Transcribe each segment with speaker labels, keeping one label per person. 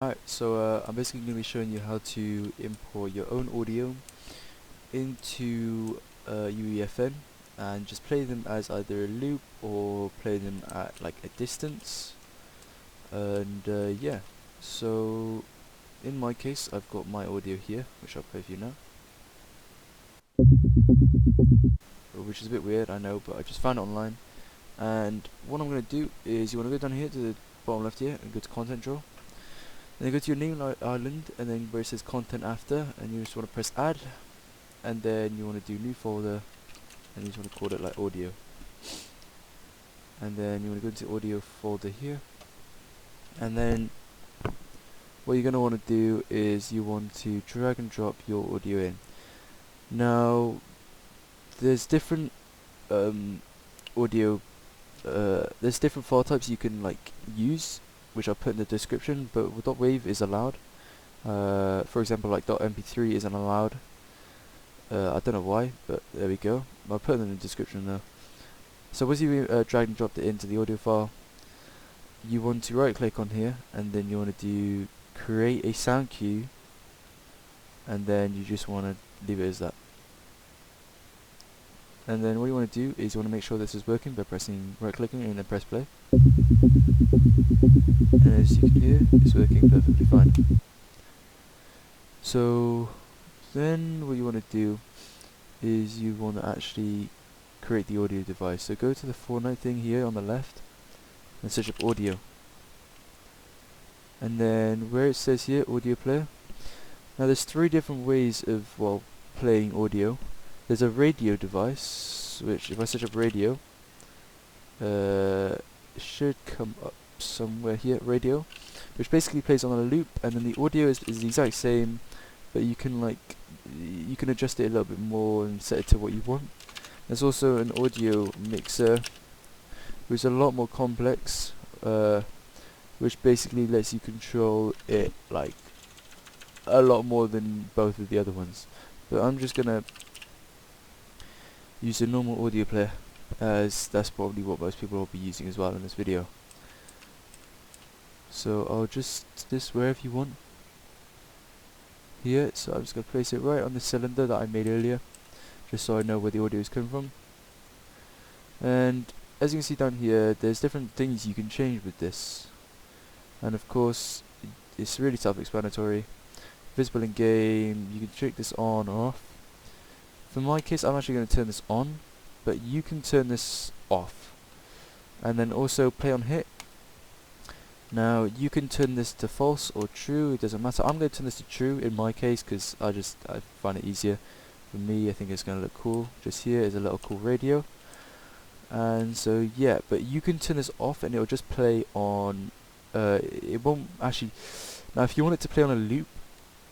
Speaker 1: Alright, so I'm basically going to be showing you how to import your own audio into UEFN and just play them as either a loop or play them at like a distance. And yeah, so in my case I've got my audio here, which I'll play for you now. Which is a bit weird, I know, but I just found it online. And what I'm going to do is you want to go down here to the bottom left here and go to content draw. Then go to your name island, and then where it says content after, and you just want to press add, and then you want to do new folder, and you just want to call it like audio. And then you want to go into audio folder here, and then what you're going to want to do is you want to drag and drop your audio in. Now there's different audio, there's different file types you can like use, which I'll put in the description, but .wav is allowed. For example, like .mp3 isn't allowed. I don't know why, but there we go. I'll put it in the description though. So once you drag and drop it into the audio file, you want to right click on here, and then you want to do create a sound cue, and then you just want to leave it as that. And then what you want to do is you want to make sure this is working by pressing right clicking and then press play. And as you can hear, it's working perfectly fine. So then what you want to do is you want to actually create the audio device. So go to the Fortnite thing here on the left and search up audio. And then where it says here audio player, now there's three different ways of playing audio. There's a radio device, which if I search up radio, it should come up somewhere here, radio, which basically plays on a loop, and then the audio is the exact same, but you can adjust it a little bit more and set it to what you want. There's also an audio mixer, which is a lot more complex, which basically lets you control it like a lot more than both of the other ones. But I'm just gonna use a normal audio player, as that's probably what most people will be using as well in this video. So I'll just this wherever you want here, so I'm just going to place it right on the cylinder that I made earlier, just so I know where the audio is coming from. And as you can see down here, there's different things you can change with this, and of course it's really self-explanatory. Visible in game, you can check this on or off. For my case, I'm actually going to turn this on, but you can turn this off. And then also play on hit. Now you can turn this to false or true, it doesn't matter. I'm going to turn this to true in my case because I find it easier. For me, I think it's going to look cool. Just here is a little cool radio. And so yeah, but you can turn this off and it will just play on, it won't actually, now if you want it to play on a loop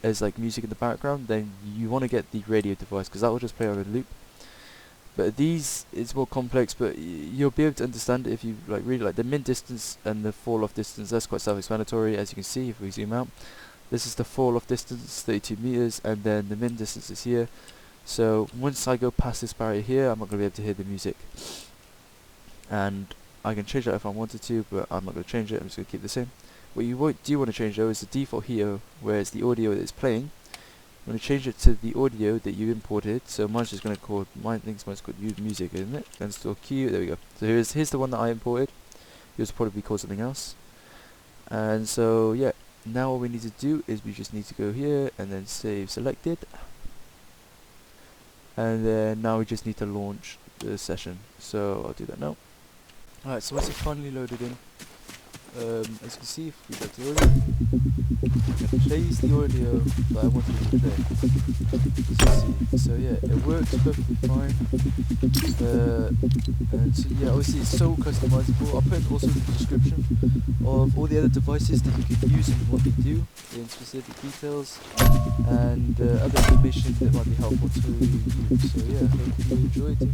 Speaker 1: as like music in the background, then you want to get the radio device because that will just play on a loop. But these, it's more complex, but you'll be able to understand it if you really like the min distance and the Falloff distance. That's quite self-explanatory, as you can see if we zoom out. This is the Falloff distance, 32 meters, and then the min distance is here. So once I go past this barrier here, I'm not going to be able to hear the music. And I can change that if I wanted to, but I'm not going to change it. I'm just going to keep it the same. What you do want to change though is the default here, where it's the audio that is playing. I'm going to change it to the audio that you imported. So mine's just going to call, mine's called use music, isn't it? And store cue, there we go. So here's the one that I imported. Yours will probably called something else. And so yeah, now all we need to do is we just need to go here and then save selected. And then now we just need to launch the session. So I'll do that now. Alright, so once it's finally loaded in, as you can see, if we go to audio, it plays the audio that I wanted it to play. So yeah, it works perfectly fine. And so yeah, obviously it's so customizable. I'll put also the description of all the other devices that you can use and what they do in specific details, and other information that might be helpful to you. So yeah, hope you enjoyed it.